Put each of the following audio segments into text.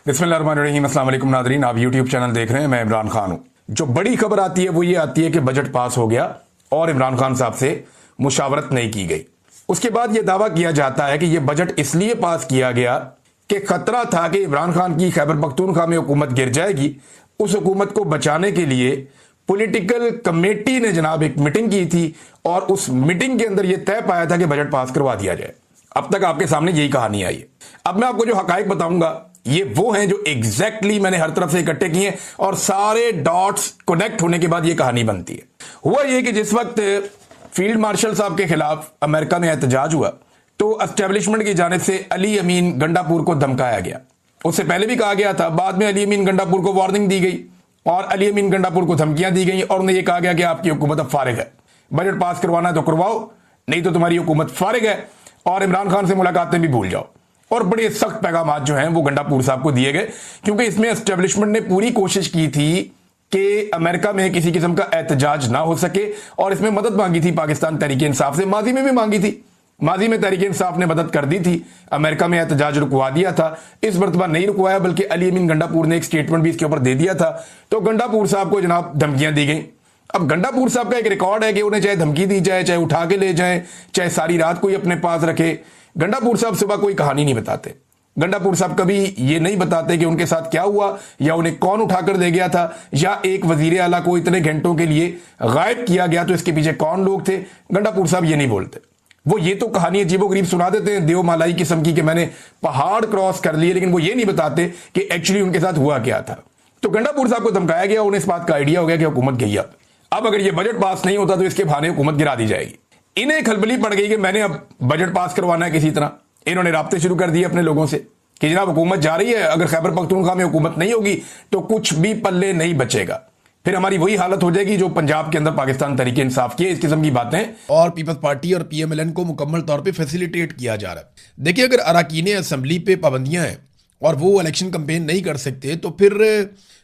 बिस्मिल्लाहिर्रहमानिर्रहीम। अस्सलाम वालेकुम नादरीन, आप यूट्यूब चैनल देख रहे हैं। मैं इमरान खान हूं। जो बड़ी खबर आती है वो ये आती है कि बजट पास हो गया और इमरान खान साहब से मुशावरत नहीं की गई। उसके बाद यह दावा किया जाता है कि यह बजट इसलिए पास किया गया कि खतरा था कि इमरान खान की खैबर पख्तूनख्वा में हुकूमत गिर जाएगी। उस हुकूमत को बचाने के लिए पॉलिटिकल कमेटी ने जनाब एक मीटिंग की थी और उस मीटिंग के अंदर यह तय पाया था कि बजट पास करवा दिया जाए। अब तक आपके सामने यही कहानी आई है। अब मैं आपको जो हकायक बताऊंगा ये वो हैं जो एग्जैक्टली मैंने हर तरफ से इकट्ठे किए और सारे डॉट्स कनेक्ट होने के बाद ये कहानी बनती है। हुआ ये कि जिस वक्त फील्ड मार्शल साहब के खिलाफ अमेरिका में एहतजाज हुआ तो एस्टेब्लिशमेंट की जानिब से अली अमीन गंडापुर को धमकाया गया। उससे पहले भी कहा गया था, बाद में अली अमीन गंडापुर को वार्निंग दी गई और अली अमीन गंडापुर को धमकियां दी गई और उन्हें यह कहा गया कि आपकी हुकूमत अब फारिग है, बजट पास करवाना है तो करवाओ, नहीं तो तुम्हारी हुकूमत फारिग है और इमरान खान से मुलाकातें भी भूल जाओ। और बड़े सख्त पैगाम जो हैं वो गंडापुर साहब को दिए गए, क्योंकि इसमें एस्टेब्लिशमेंट ने पूरी कोशिश की थी कि अमेरिका में किसी किस्म का एहतजाज ना हो सके और इसमें मदद मांगी थी पाकिस्तान तहरीक इंसाफ से। माजी में भी मांगी थी, माजी में तहरीक इंसाफ ने मदद कर दी थी, अमेरिका में एहतजाज रुकवा दिया था। इस मरतबा नहीं रुकवाया बल्कि अली अमीन गंडापुर ने एक स्टेटमेंट भी इसके ऊपर दे दिया था। तो गंडापुर साहब को जनाब धमकियां दी गई। अब गंडापुर साहब का एक रिकॉर्ड है कि उन्हें चाहे धमकी दी जाए, चाहे उठा के ले जाए, चाहे सारी रात कोई अपने पास रखे, गंडापुर साहब सुबह कोई कहानी नहीं बताते। गंडापुर साहब कभी ये नहीं बताते कि उनके साथ क्या हुआ या उन्हें कौन उठाकर दे गया था या एक वजीर आला को इतने घंटों के लिए गायब किया गया तो इसके पीछे कौन लोग थे। गंडापुर साहब ये नहीं बोलते। वो ये तो कहानी अजीबोगरीब सुना देते हैं देव मालाई किस्म की कि मैंने पहाड़ क्रॉस कर लिए, लेकिन वो ये नहीं बताते कि एक्चुअली उनके साथ हुआ क्या था। तो गंडापुर साहब को धमकाया गया, उन्हें इस बात का आइडिया हो गया कि हुकूमत गई। अब अगर ये बजट पास नहीं होता तो इसके बहाने हुकूमत गिरा दी जाएगी। इन्हें खलबली पड़ गई कि मैंने अब बजट पास करवाना है किसी तरह। इन्होंने राब्ते शुरू कर दिए अपने लोगों से कि जनाब हुकूमत जा रही है, अगर खैबर पख्तूनख्वा में हुकूमत नहीं होगी तो कुछ भी पल्ले नहीं बचेगा, फिर हमारी वही हालत हो जाएगी जो पंजाब के अंदर पाकिस्तान तहरीक इंसाफ की। इस किस्म की बातें और पीपल्स पार्टी और पीएमएलएन को मुकम्मल तौर पे फैसिलिटेट किया जा रहा है। देखिए, अगर अरकान असेंबली पे पाबंदियां हैं और वो इलेक्शन कैंपेन नहीं कर सकते तो फिर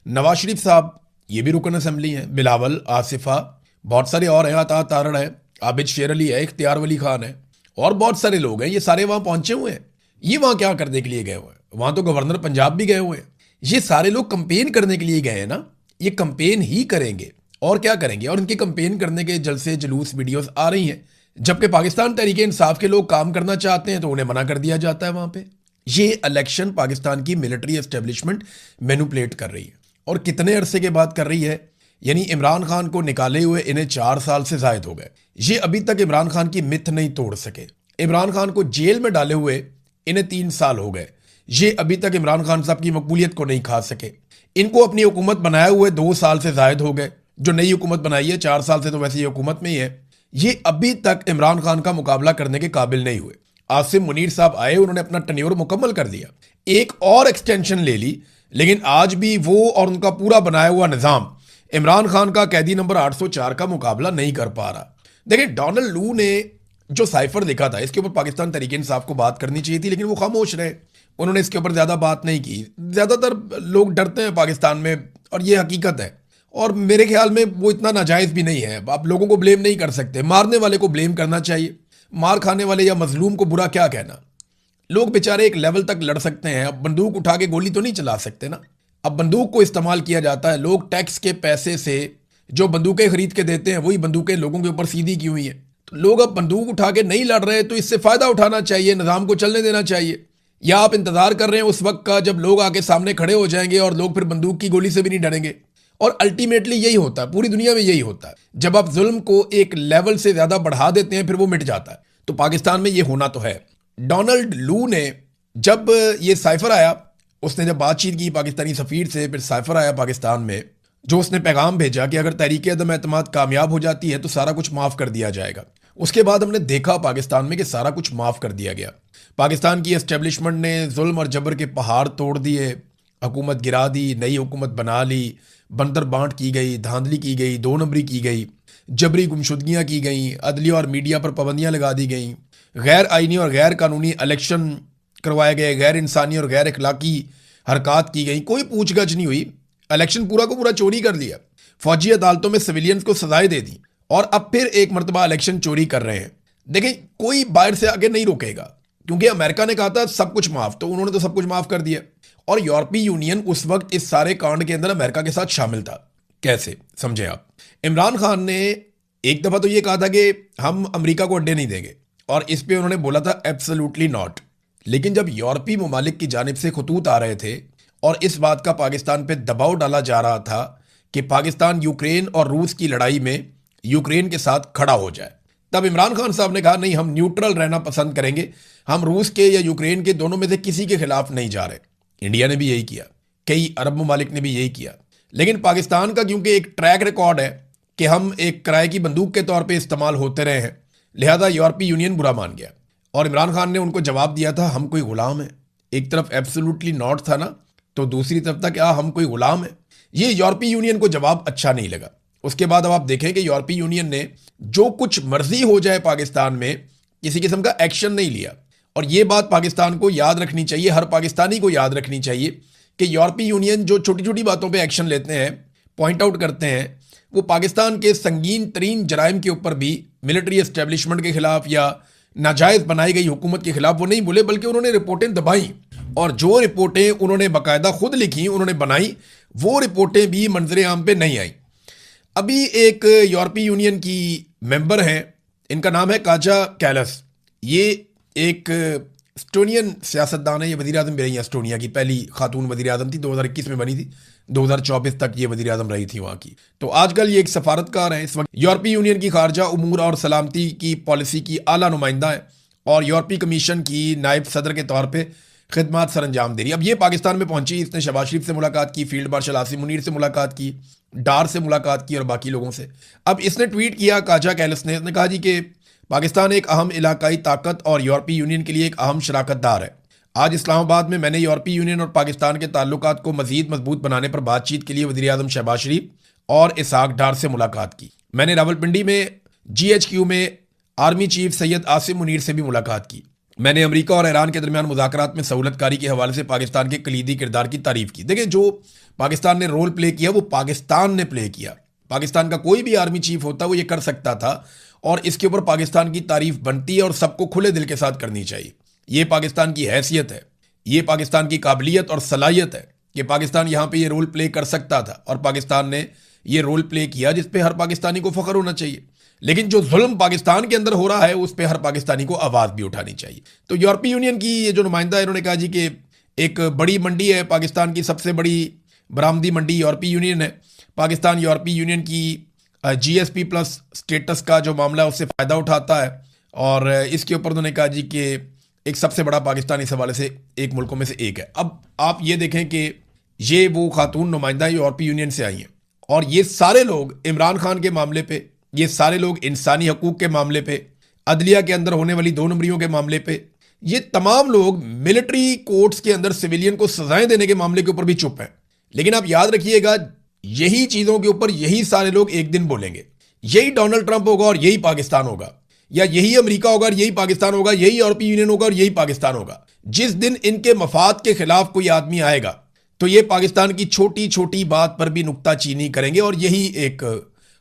नवाज शरीफ साहब ये भी रुकन असेंबली हैं, बिलावल, आसिफा, बहुत सारे और हैं, अता तारड़ है, आबिद शेर अली है, इख्तियार वली खान है और बहुत सारे लोग हैं। ये सारे वहां पहुंचे हुए हैं। ये वहां क्या करने के लिए गए हुए हैं? वहां तो गवर्नर पंजाब भी गए हुए हैं। ये सारे लोग कंपेन करने के लिए गए हैं ना, ये कंपेन ही करेंगे और क्या करेंगे। और इनके कंपेन करने के जलसे जुलूस वीडियोस आ रही हैं, जबकि पाकिस्तान तहरीक इंसाफ के लोग काम करना चाहते हैं तो उन्हें मना कर दिया जाता है वहां पे। ये इलेक्शन पाकिस्तान की मिलिट्री एस्टेब्लिशमेंट मैनिपुलेट कर रही है और कितने अरसे के बाद कर रही है। यानी इमरान खान को निकाले हुए इन्हें 4 साल से जायद हो गए। ये अभी तक इमरान खान की मिथ नहीं तोड़ सके। इमरान खान को जेल में डाले हुए इन्हें 3 साल हो गए। ये अभी तक इमरान खान साहब की मकबूलियत को नहीं खा सके। इनको अपनी हुकूमत बनाए हुए 2 साल से जायद हो गए। जो नई हुकूमत बनाई है 4 साल से तो वैसे ये हुकूमत में ही है। ये अभी तक इमरान खान का मुकाबला करने के काबिल नहीं हुए। आसिम मुनीर साहब आए, उन्होंने अपना टन्योर मुकम्मल कर दिया, एक और एक्सटेंशन ले ली, लेकिन आज भी वो और उनका पूरा बनाया हुआ निज़ाम इमरान खान का कैदी नंबर 804 का मुकाबला नहीं कर पा रहा। देखिए, डोनाल्ड लू ने जो साइफर लिखा था इसके ऊपर पाकिस्तान तहरीक इंसाफ को बात करनी चाहिए थी, लेकिन वो खामोश रहे। उन्होंने इसके ऊपर ज्यादा बात नहीं की। ज्यादातर लोग डरते हैं पाकिस्तान में और ये हकीकत है। और मेरे ख्याल में वो इतना नाजायज भी नहीं है। आप लोगों को ब्लेम नहीं कर सकते, मारने वाले को ब्लेम करना चाहिए। मार खाने वाले या मजलूम को बुरा क्या कहना। लोग बेचारे एक लेवल तक लड़ सकते हैं, अब बंदूक उठा के गोली तो नहीं चला सकते ना। अब बंदूक को इस्तेमाल किया जाता है, लोग टैक्स के पैसे से जो बंदूकें खरीद के देते हैं वही बंदूकें लोगों के ऊपर सीधी की हुई हैं। तो लोग अब बंदूक उठा के नहीं लड़ रहे तो इससे फायदा उठाना चाहिए, निजाम को चलने देना चाहिए। या आप इंतजार कर रहे हैं उस वक्त का जब लोग आके सामने खड़े हो जाएंगे और लोग फिर बंदूक की गोली से भी नहीं डरेंगे। और अल्टीमेटली यही होता है, पूरी दुनिया में यही होता है। जब आप जुल्म को एक लेवल से ज्यादा बढ़ा देते हैं फिर वो मिट जाता है। तो पाकिस्तान में ये होना तो है। डोनाल्ड लू ने जब ये साइफर आया, उसने जब बातचीत की पाकिस्तानी सफीर से, फिर साइफर आया पाकिस्तान में जो उसने पैगाम भेजा कि अगर तहरीक अदम एतमाद कामयाब हो जाती है तो सारा कुछ माफ कर दिया जाएगा। उसके बाद हमने देखा पाकिस्तान में कि सारा कुछ माफ कर दिया गया। पाकिस्तान की एस्टेब्लिशमेंट ने जुल्म और जबर के पहाड़ तोड़ दिए, हुकूमत गिरा दी, नई हुकूमत बना ली, बंदर बांट की गई, धांधली की गई, 2 नंबरी की गई, जबरी गुमशुदगियाँ की गई, अदलिया और मीडिया पर पाबंदियाँ लगा दी गई, गैर आइनी और गैर कानूनी इलेक्शन करवाए गए, गैर इंसानी और गैर अखलाकी हरकत की गई, कोई पूछगछ नहीं हुई। इलेक्शन पूरा को पूरा चोरी कर लिया, फौजी अदालतों में सिविलियंस को सजाएं दे दी और अब फिर एक मरतबा इलेक्शन चोरी कर रहे हैं। देखें, कोई बाहर से आगे नहीं रोकेगा क्योंकि अमेरिका ने कहा था सब कुछ माफ, तो उन्होंने तो सब कुछ माफ कर दिया। और यूरोपीय यूनियन उस वक्त इस सारे कांड के अंदर अमेरिका के साथ शामिल था। कैसे, समझे आप। इमरान खान ने एक दफा तो ये कहा था कि हम अमेरिका को अड्डे नहीं देंगे, और इस पे उन्होंने बोला था एब्सोल्युटली नॉट। लेकिन जब यूरोपीय ममालिक की जानिब से खतूत आ रहे थे और इस बात का पाकिस्तान पे दबाव डाला जा रहा था कि पाकिस्तान यूक्रेन और रूस की लड़ाई में यूक्रेन के साथ खड़ा हो जाए, तब इमरान खान साहब ने कहा नहीं, हम न्यूट्रल रहना पसंद करेंगे, हम रूस के या यूक्रेन के दोनों में से किसी के खिलाफ नहीं जा रहे। इंडिया ने भी यही किया, कई अरब ममालिक ने भी यही किया। लेकिन पाकिस्तान का क्योंकि एक ट्रैक रिकॉर्ड है कि हम एक किराए की बंदूक के तौर पे इस्तेमाल होते रहे हैं, लिहाजा यूरोपीय यूनियन बुरा मान गया। और इमरान खान ने उनको जवाब दिया था, हम कोई गुलाम है। एक तरफ एब्सोल्युटली नॉट था ना, तो दूसरी तरफ था क्या हम कोई गुलाम है। ये यूरोपीय यूनियन को जवाब अच्छा नहीं लगा। उसके बाद अब आप देखें कि यूरोपीय यूनियन ने जो कुछ मर्जी हो जाए पाकिस्तान में, किसी किस्म का एक्शन नहीं लिया। और ये बात पाकिस्तान को याद रखनी चाहिए, हर पाकिस्तानी को याद रखनी चाहिए कि यूरोपीय यूनियन जो छोटी छोटी बातों पे एक्शन लेते हैं, पॉइंट आउट करते हैं, वो पाकिस्तान के संगीन तरीन जराइम के ऊपर भी, मिलिट्री एस्टेब्लिशमेंट के खिलाफ या नाजायज बनाई गई हुकूमत के खिलाफ वो नहीं बोले, बल्कि उन्होंने रिपोर्टें दबाई। और जो रिपोर्टें उन्होंने बाकायदा खुद लिखी, उन्होंने बनाई, वो रिपोर्टें भी मंजरे आम पे नहीं आई। अभी एक यूरोपीय यूनियन की मेंबर हैं, इनका नाम है काजा कैलस। ये एक एस्टोनियन सियासतदान है, ये वज़ीर आज़म भी रही हैं। एस्टोनिया की पहली खातून वज़ीर आज़म थी, 2021 में बनी थी, 2024 तक ये वज़ीर आज़म रही थी वहाँ की। तो आजकल ये एक सफारतकार हैं, इस वक्त यूरोपीय यूनियन की खारजा उमूर और सलामती की पॉलिसी की आला नुमाइंदा है, और यूरोपीय कमीशन की नायब सदर के तौर पर खिदमत सर अंजाम दे रही है। अब ये पाकिस्तान में पहुंची, इसने शहबाज शरीफ से मुलाकात की, फील्ड मार्शल आसिम मुनीर से मुलाकात की, डार से मुलाकात की और बाकी लोगों से। अब इसने ट्वीट किया, काजा कैलस ने, इसने कहा जी कि पाकिस्तान एक अहम इलाकाई ताकत और यूरोपीय यूनियन के लिए एक अहम शराकतदार है। आज इस्लामाबाद में मैंने यूरोपीय यूनियन और पाकिस्तान के ताल्लुकात को मजीद मजबूत बनाने पर बातचीत के लिए वज़ीर आज़म शहबाज शरीफ और इसहाक डार से मुलाकात की। मैंने रावलपिंडी में GHQ में आर्मी चीफ सैयद आसिम मुनीर से भी मुलाकात की। मैंने अमेरिका और ईरान के दरमियान मुज़ाकरात में सहूलतकारी के हवाले से पाकिस्तान के कलीदी किरदार की तारीफ की। देखिए, जो पाकिस्तान ने रोल प्ले किया वो पाकिस्तान ने प्ले किया। पाकिस्तान का कोई भी आर्मी चीफ होता वो ये कर सकता था, और इसके ऊपर पाकिस्तान की तारीफ बनती है और सबको खुले दिल के साथ करनी चाहिए। ये पाकिस्तान की हैसियत है, ये पाकिस्तान की काबिलियत और सलाहियत है कि पाकिस्तान यहाँ पे ये रोल प्ले कर सकता था, और पाकिस्तान ने ये रोल प्ले किया जिस पे हर पाकिस्तानी को फख्र होना चाहिए। लेकिन जो जुल्म पाकिस्तान के अंदर हो रहा है उस पर हर पाकिस्तानी को आवाज़ भी उठानी चाहिए। तो यूरोपीय यूनियन की ये जो नुमाइंदा है, इन्होंने कहा जी कि एक बड़ी मंडी है, पाकिस्तान की सबसे बड़ी बरामदी मंडी यूरोपीय यूनियन है। पाकिस्तान यूरोपीय यूनियन की GSP प्लस स्टेटस का जो मामला है उससे फ़ायदा उठाता है, और इसके ऊपर उन्होंने कहा जी कि एक सबसे बड़ा पाकिस्तान इस हवाले से एक मुल्कों में से एक है। अब आप ये देखें कि ये वो खातून नुमाइंदा यूरोपीय यूनियन से आई हैं, और ये सारे लोग इमरान खान के मामले पे, ये सारे लोग इंसानी हकूक़ के मामले पे, अदलिया के अंदर होने वाली 2 नंबरियों के मामले पे, ये तमाम लोग मिलिट्री कोर्ट्स के अंदर सिविलियन को सजाएं देने के मामले के ऊपर भी चुप हैं। लेकिन आप याद रखिएगा, यही चीज़ों के ऊपर यही सारे लोग एक दिन बोलेंगे। यही डोनाल्ड ट्रंप होगा और यही पाकिस्तान होगा, या यही अमेरिका होगा और यही पाकिस्तान होगा, यही यूरोपीय यूनियन होगा और यही पाकिस्तान होगा। जिस दिन इनके मफाद के खिलाफ कोई आदमी आएगा तो ये पाकिस्तान की छोटी छोटी बात पर भी नुक्ताचीनी करेंगे, और यही एक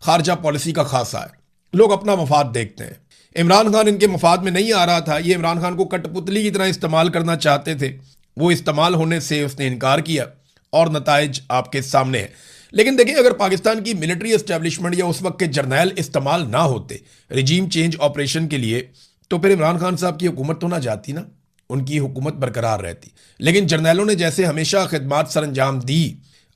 खारजा पॉलिसी का खासा है। लोग अपना मफाद देखते हैं। इमरान खान इनके मफाद में नहीं आ रहा था, ये इमरान खान को कठपुतली की तरह इस्तेमाल करना चाहते थे, वो इस्तेमाल होने से उसने इनकार किया, और नताइज आपके सामने है। लेकिन देखिए, अगर पाकिस्तान की मिलिट्री एस्टेब्लिशमेंट या उस वक्त के जर्नैल इस्तेमाल ना होते रिजीम चेंज ऑपरेशन के लिए, तो फिर इमरान खान साहब की हुकूमत तो ना जाती ना, उनकी हुकूमत बरकरार रहती। लेकिन जर्नैलों ने जैसे हमेशा खिदमत सर अंजाम दी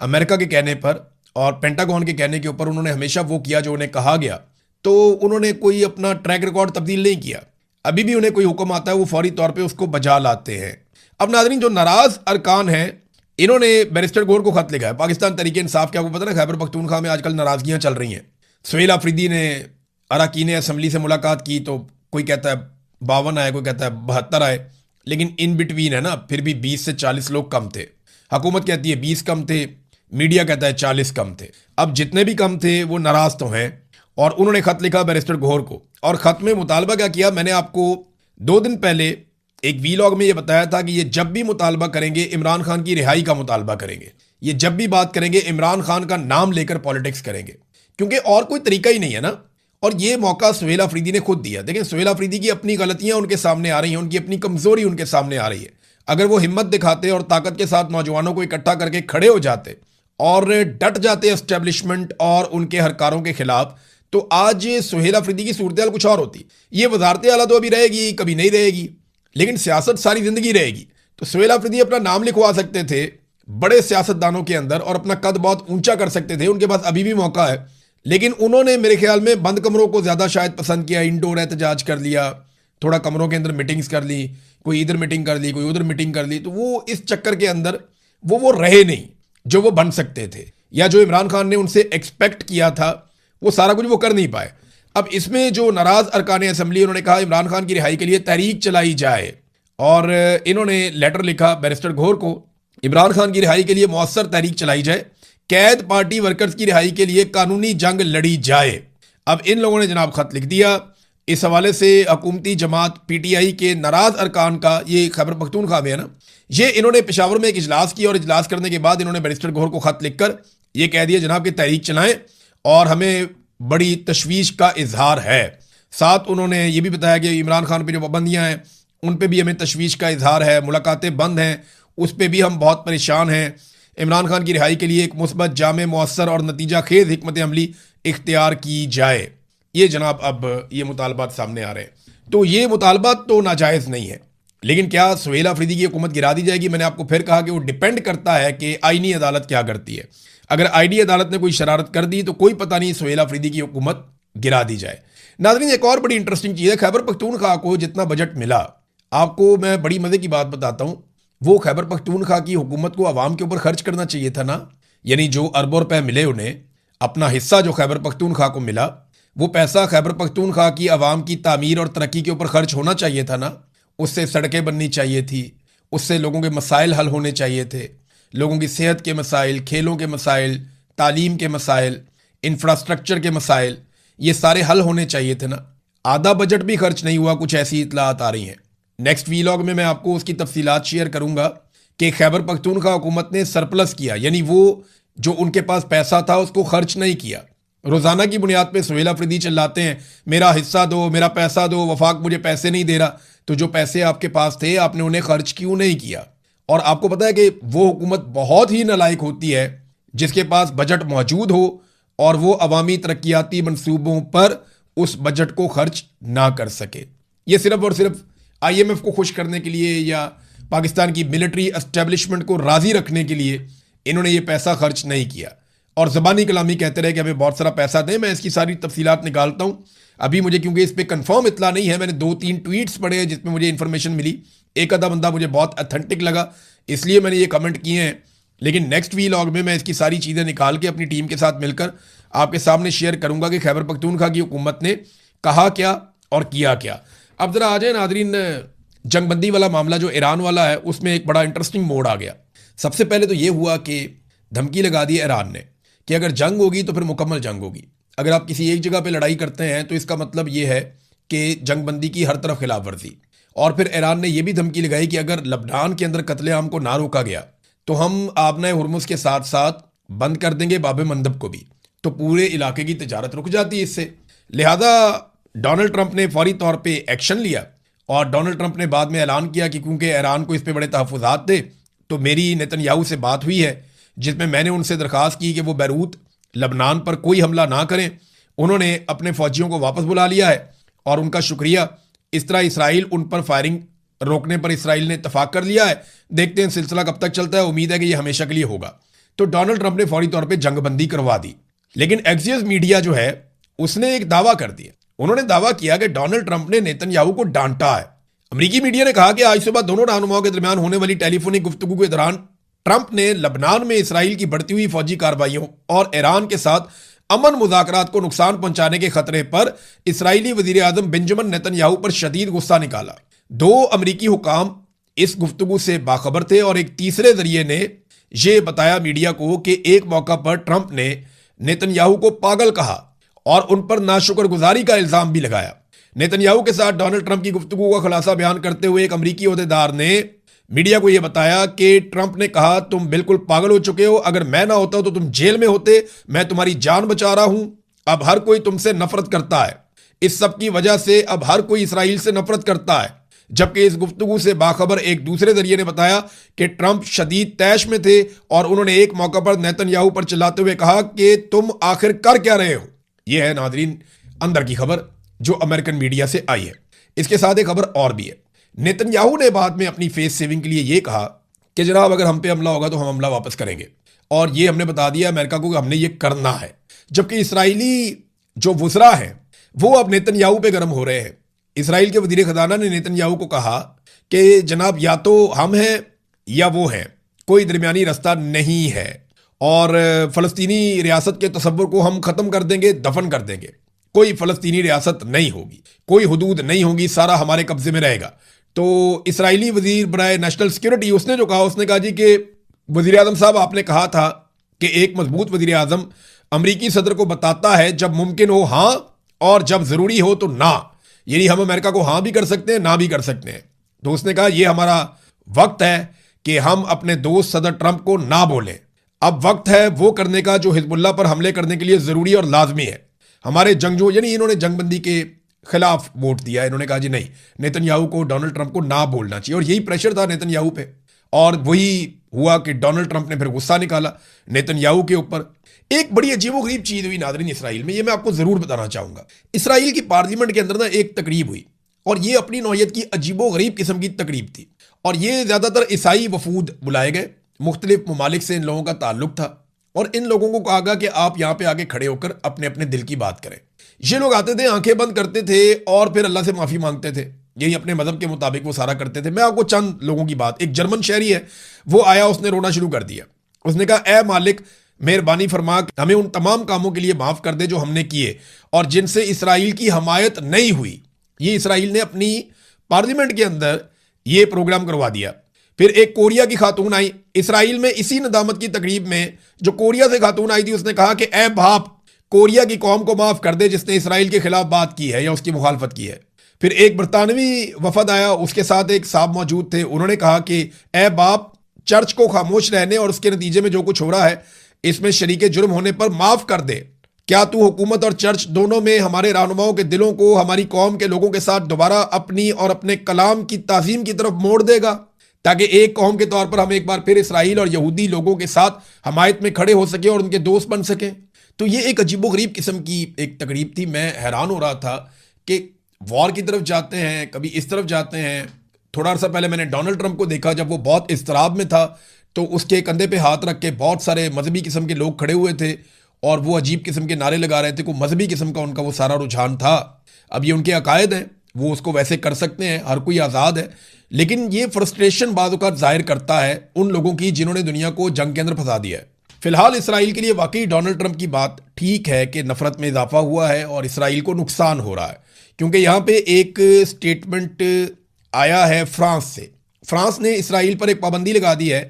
अमेरिका के कहने पर और पेंटागन के कहने के ऊपर, उन्होंने हमेशा वो किया जो उन्हें कहा गया, तो उन्होंने कोई अपना ट्रैक रिकॉर्ड तब्दील नहीं किया। अभी भी उन्हें कोई हुक्म आता है वो फौरी तौर पे उसको बजा लाते हैं। अब नाज़रीन, जो नाराज अरकान हैं, इन्होंने बैरिस्टर गौर को खत लिखा है। पाकिस्तान तरीके इंसाफ के, आपको पता ना, खैबर पख्तूनख्वा में आजकल नाराजगियां चल रही हैं। सुहेल अफरीदी ने अरकान असम्बली से मुलाकात की, तो कोई कहता है 52 आए, कोई कहता है 72 आए, लेकिन इन बिटवीन है ना, फिर भी 20 से 40 लोग कम थे। हुकूमत कहती है 20 कम थे, मीडिया कहता है 40 कम थे। अब जितने भी कम थे वो नाराज तो हैं, और उन्होंने खत लिखा बैरिस्टर गौहर को, और खत में मुतालबा क्या किया, मैंने आपको 2 दिन पहले एक वीलॉग में ये बताया था कि ये जब भी मुतालबा करेंगे इमरान खान की रिहाई का मुतालबा करेंगे, ये जब भी बात करेंगे इमरान खान का नाम लेकर पॉलिटिक्स करेंगे, क्योंकि और कोई तरीका ही नहीं है ना। और ये मौका सुहेल अफरीदी ने खुद दिया। देखें, सुहेल अफरीदी की अपनी गलतियां उनके सामने आ रही हैं, उनकी अपनी कमजोरी उनके सामने आ रही है। अगर वो हिम्मत दिखाते और ताकत के साथ नौजवानों को इकट्ठा करके खड़े हो जाते और डट जाते एस्टेब्लिशमेंट और उनके हरकारों के खिलाफ, तो आज सुहेल अफरीदी की सूरत कुछ और होती। ये वजारत आला तो अभी रहेगी, कभी नहीं रहेगी, लेकिन सियासत सारी जिंदगी रहेगी। तो सुहेल अफरीदी अपना नाम लिखवा सकते थे बड़े सियासतदानों के अंदर और अपना कद बहुत ऊंचा कर सकते थे, उनके पास अभी भी मौका है। लेकिन उन्होंने मेरे ख्याल में बंद कमरों को ज्यादा शायद पसंद किया, इंडोर एहतजाज कर लिया, थोड़ा कमरों के अंदर मीटिंग्स कर ली, कोई इधर मीटिंग कर ली, कोई उधर मीटिंग कर ली। तो वो इस चक्कर के अंदर वो रहे नहीं जो वो बन सकते थे, या जो इमरान खान ने उनसे एक्सपेक्ट किया था वो सारा कुछ वो कर नहीं पाए। अब इसमें जो नाराज अरकान असेंबली, उन्होंने कहा इमरान खान की रिहाई के लिए तहरीक चलाई जाए, और इन्होंने लेटर लिखा बैरिस्टर घोर को, इमरान खान की रिहाई के लिए मौसर तहरीक चलाई जाए, कैद पार्टी वर्कर्स की रिहाई के लिए कानूनी जंग लड़ी जाए। अब इन लोगों ने जनाब खत लिख दिया। इस हवाले से हुकूमती जमात पीटीआई के नाराज अरकान का, ये खैबर पख्तूनख्वा में है ना, ये इन्होंने पेशावर में एक इजलास किया और इजलास करने के बाद इन्होंने बैरिस्टर घोर को खत लिखकर ये कह दिया जनाब कि तहरीक चलाएं और हमें बड़ी तशवीश का इजहार है। साथ उन्होंने ये भी बताया कि इमरान खान पे जो पाबंदियां हैं उन पे भी हमें तशवीश का इजहार है, मुलाकातें बंद हैं, उस पर भी हम बहुत परेशान हैं। इमरान खान की रिहाई के लिए एक मुस्बत, जामे, मौसर और नतीजा खेज हिकमत अमली इख्तियार की जाए। ये जनाब अब ये मुतालबात सामने आ रहे हैं। तो ये मुतालबात तो नाजायज़ नहीं है, लेकिन क्या सुहेल अफरीदी की हुकूमत गिरा दी जाएगी? मैंने आपको फिर कहा कि वो डिपेंड करता है कि आईनी अदालत क्या करती है। अगर आईनी अदालत ने कोई शरारत कर दी तो कोई पता नहीं, सुहेल अफरीदी की हुकूमत गिरा दी जाए। नाज़रीन, एक और बड़ी इंटरेस्टिंग चीज़ है, खैबर पख्तूनख्वा को जितना बजट मिला, आपको मैं बड़ी मज़े की बात बताता हूँ, वो खैबर पख्तूनख्वा की हुकूमत को आवाम के ऊपर खर्च करना चाहिए था ना। यानी जो अरबों रुपए मिले उन्हें, अपना हिस्सा जो खैबर पख्तूनख्वा को मिला, वो पैसा खैबर पख्तूनख्वा की आवाम की तामीर और तरक्की के ऊपर खर्च होना चाहिए था ना। उससे सड़कें बननी चाहिए थी, उससे लोगों के मसाइल हल होने चाहिए थे, लोगों की सेहत के मसाइल, खेलों के मसाइल, तालीम के मसाइल, इंफ्रास्ट्रक्चर के मसाइल, ये सारे हल होने चाहिए थे ना। आधा बजट भी खर्च नहीं हुआ, कुछ ऐसी इतलात आ रही हैं। नेक्स्ट वीलॉग में मैं आपको उसकी तफसीलात शेयर करूंगा कि खैबर पख्तूनख्वा हुकूमत ने सरप्लस किया, यानी वो जो उनके पास पैसा था उसको खर्च नहीं किया। रोजाना की बुनियाद पे सुहेल अफरीदी चिल्लाते हैं मेरा हिस्सा दो, मेरा पैसा दो, वफाक मुझे पैसे नहीं दे रहा। तो जो पैसे आपके पास थे आपने उन्हें खर्च क्यों नहीं किया? और आपको पता है कि वो हुकूमत बहुत ही नालायक होती है जिसके पास बजट मौजूद हो और वो अवामी तरक्याती मंसूबों पर उस बजट को खर्च ना कर सके। ये सिर्फ और सिर्फ IMF को खुश करने के लिए या पाकिस्तान की मिलिट्री एस्टेब्लिशमेंट को राजी रखने के लिए इन्होंने ये पैसा खर्च नहीं किया, और ज़बानी कलामी कहते रहे कि हमें बहुत सारा पैसा दें। मैं इसकी सारी तफसीलात निकालता हूँ अभी, मुझे क्योंकि इस पर कंफर्म इतला नहीं है। मैंने 2-3 ट्वीट्स पढ़े हैं जिसमें मुझे इन्फॉर्मेशन मिली, एक आधा बंदा मुझे बहुत अथेंटिक लगा, इसलिए मैंने ये कमेंट किए हैं। लेकिन नेक्स्ट वीलॉग में मैं इसकी सारी चीज़ें निकाल के अपनी टीम के साथ मिलकर आपके सामने शेयर करूंगा कि खैबर पख्तूनख्वा की हुकूमत ने कहा क्या और किया क्या। अब जरा आ जाए नाजरीन, जंगबंदी वाला मामला जो ईरान वाला है उसमें एक बड़ा इंटरेस्टिंग मोड़ आ गया। सबसे पहले तो ये हुआ कि धमकी लगा दी ईरान ने कि अगर जंग होगी तो फिर मुकम्मल जंग होगी। अगर आप किसी एक जगह पे लड़ाई करते हैं तो इसका मतलब ये है कि जंगबंदी की हर तरफ खिलाफ वर्जी। और फिर ईरान ने यह भी धमकी लगाई कि अगर लबनान के अंदर कत्लेआम को ना रोका गया तो हम आबना हुर्मुज के साथ साथ बंद कर देंगे बाब मंदब को भी, तो पूरे इलाके की तजारत रुक जाती है इससे। लिहाजा डोनाल्ड ट्रंप ने फौरी तौर पे एक्शन लिया और डोनाल्ड ट्रंप ने बाद में ऐलान किया कि क्योंकि ईरान को इस पे बड़े तहफ़्फ़ुज़ात थे, तो मेरी नेतन्याहू से बात हुई है जिसमें मैंने उनसे दरख्वास्त की कि वो बैरूत लबनान पर कोई हमला ना करें। उन्होंने अपने फौजियों को वापस बुला लिया है और उनका शुक्रिया। इस तरह इसराइल उन पर फायरिंग रोकने पर इसराइल ने इत्तफाक कर लिया है। देखते हैं सिलसिला कब तक चलता है, उम्मीद है कि यह हमेशा के लिए होगा। तो डोनाल्ड ट्रंप ने फौरी तौर पर जंगबंदी करवा दी, लेकिन एक्सियस मीडिया जो है उसने एक दावा कर दिया। उन्होंने दावा किया कि डोनाल्ड ट्रंप ने नेतन्याहू को डांटा है। अमेरिकी मीडिया ने कहा कि आज सुबह दोनों रहनुमाओं के दरमियान होने वाली टेलीफोनिक गुफ्तगू के दौरान ट्रंप ने लबनान में इसराइल की बढ़ती हुई फौजी कार्रवाइयों और ईरान के साथ अमन मुज़ाकरात को नुकसान पहुंचाने के खतरे पर इसराइली वजीर आजम बेंजामिन नेतन्याहू पर शदीद गुस्सा निकाला। 2 अमेरिकी हुकाम इस गुफ्तगू से बाखबर थे और एक तीसरे जरिए ने यह बताया मीडिया को कि एक मौका पर ट्रंप ने नेतन्याहू को पागल कहा और उन पर नाशुक्रगुजारी का इल्जाम भी लगाया। नेतन्याहू के साथ डोनाल्ड ट्रंप की गुफ्तगू का खुलासा बयान करते हुए एक अमेरिकी ओहदेदार ने मीडिया को यह बताया कि ट्रंप ने कहा तुम बिल्कुल पागल हो चुके हो, अगर मैं ना होता तो तुम जेल में होते, मैं तुम्हारी जान बचा रहा हूं। अब हर कोई तुमसे नफरत करता है, इस सब की वजह से अब हर कोई इसराइल से नफरत करता है। जबकि इस गुफ्तगू से बाखबर एक दूसरे जरिए ने बताया कि ट्रंप शदीद तैश में थे और उन्होंने एक मौका पर नेतन्याहू पर चिल्लाते हुए कहा कि तुम आखिर कर क्या रहे हो। यह है नाजरीन अंदर की खबर जो अमेरिकन मीडिया से आई है। इसके साथ एक खबर और भी है। नेतन्याहू ने बाद में अपनी फेस सेविंग के लिए यह कहा कि जनाब अगर हम पे हमला होगा तो हम हमला वापस करेंगे, और ये हमने बता दिया अमेरिका को कि हमने ये करना है। जबकि इसराइली जो वुज़रा हैं वो अब नेतन्याहू पे गर्म हो रहे हैं। इसराइल के वजीर खजाना ने नेतन्याहू को कहा कि जनाब या तो हम हैं या वो हैं, कोई दरमियानी रास्ता नहीं है, और फ़लस्तीनी रियासत के तसव्वुर को हम ख़त्म कर देंगे, दफन कर देंगे। कोई फ़लस्तीनी रियासत नहीं होगी, कोई हुदूद नहीं होगी, सारा हमारे कब्जे में रहेगा। तो इसराइली वजीर बराए नेशनल सिक्योरिटी उसने जो कहा, उसने कहा जी कि वजीर आज़म साहब आपने कहा था कि एक मजबूत वजीर आज़म अमरीकी सदर को बताता है जब मुमकिन हो हाँ और जब ज़रूरी हो तो ना, यानी हम अमेरिका को हाँ भी कर सकते हैं ना भी कर सकते हैं। तो उसने कहा यह हमारा वक्त है कि हम अपने दोस्त सदर ट्रंप को ना बोलें। अब वक्त है वो करने का जो हिजबुल्लाह पर हमले करने के लिए ज़रूरी और लाजमी है। हमारे जंगजू, यानी इन्होंने जंगबंदी के खिलाफ वोट दिया। इन्होंने कहा जी नहीं, नेतन्याहू को डोनाल्ड ट्रंप को ना बोलना चाहिए, और यही प्रेशर था नेतन्याहू पे। और वही हुआ कि डोनाल्ड ट्रंप ने फिर गुस्सा निकाला नेतन्याहू के ऊपर। एक बड़ी अजीबोगरीब चीज हुई नादरीन इसराइल में, ये मैं आपको जरूर बताना चाहूंगा। इसराइल की पार्लियामेंट के अंदर ना एक तकरीब हुई, और ये अपनी नौयत की अजीबोगरीब किस्म की तकरीब थी, और ये ज्यादातर ईसाई वफूद बुलाए गए, मुख्तलिफ ममालिक से इन लोगों का ताल्लुक था, और इन लोगों को कहा गया कि आप यहाँ पे आगे खड़े होकर अपने अपने दिल की बात करें। ये लोग आते थे, आंखें बंद करते थे और फिर अल्लाह से माफी मांगते थे। यही अपने मजहब के मुताबिक वो सारा करते थे। मैं आपको चंद लोगों की बात, एक जर्मन शहरी है, वो आया, उसने रोना शुरू कर दिया। उसने कहा ए मालिक मेहरबानी फरमा हमें उन तमाम कामों के लिए माफ कर दे जो हमने किए और जिनसे इसराइल की हमायत नहीं हुई। ये इसराइल ने अपनी पार्लियामेंट के अंदर ये प्रोग्राम करवा दिया। फिर एक कोरिया की खातून आई इसराइल में, इसी नदामत की तकरीब में जो कोरिया से खातून आई थी, उसने कहा कि ए बाप कोरिया की कौम को माफ कर दे जिसने इसराइल के खिलाफ बात की है या उसकी मुखालफत की है। फिर एक बरतानवी वफद आया, उसके साथ एक साहब मौजूद थे, उन्होंने कहा कि ए बाप चर्च को खामोश रहने और उसके नतीजे में जो कुछ हो रहा है इसमें शरीके जुर्म होने पर माफ कर दे। क्या तू हुकूमत और चर्च दोनों में हमारे रहनुमाओं के दिलों को हमारी कौम के लोगों के साथ दोबारा अपनी और अपने कलाम की ताज़ीम की तरफ मोड़ देगा, ताकि एक कौम के तौर पर हम एक बार फिर इसराइल और यहूदी लोगों के साथ हमायत में खड़े हो सके और उनके दोस्त बन सके। तो ये एक अजीबोगरीब किस्म की एक तकरीब थी। मैं हैरान हो रहा था कि वॉर की तरफ जाते हैं, कभी इस तरफ जाते हैं। थोड़ा अर्सा पहले मैंने डोनाल्ड ट्रंप को देखा, जब वो बहुत इस्तराब में था तो उसके कंधे पे हाथ रख के बहुत सारे मजहबी किस्म के लोग खड़े हुए थे और वो अजीब किस्म के नारे लगा रहे थे। कोई मजहबी किस्म का उनका वो सारा रुझान था। अब ये उनके अकायद हैं, वो उसको वैसे कर सकते हैं, हर कोई आज़ाद है, लेकिन ये फ्रस्ट्रेशन बाद औक़ात जाहिर करता है उन लोगों की जिन्होंने दुनिया को जंग के अंदर फंसा दिया है। फिलहाल इसराइल के लिए वाकई डोनाल्ड ट्रंप की बात ठीक है कि नफरत में इजाफा हुआ है और इसराइल को नुकसान हो रहा है, क्योंकि यहाँ पे एक स्टेटमेंट आया है फ्रांस से। फ्रांस ने इसराइल पर एक पाबंदी लगा दी है।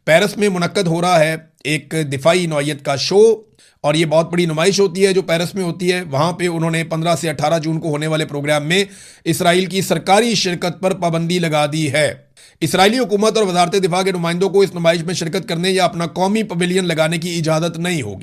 पेरिस में मुनक्कद हो रहा है एक दिफाई नौयत का शो, और ये बहुत बड़ी नुमाइश होती है जो पेरिस में होती है। वहाँ पे उन्होंने 15 से 18 जून को होने वाले प्रोग्राम में इसराइल की सरकारी शिरकत पर पाबंदी लगा दी है। इसराइली हुकूमत और वजारत दिफा के नुमाइंदों को इस नुमाइश में शिरकत करने या अपना कौमी पवेलियन लगाने की इजाज़त नहीं होगी।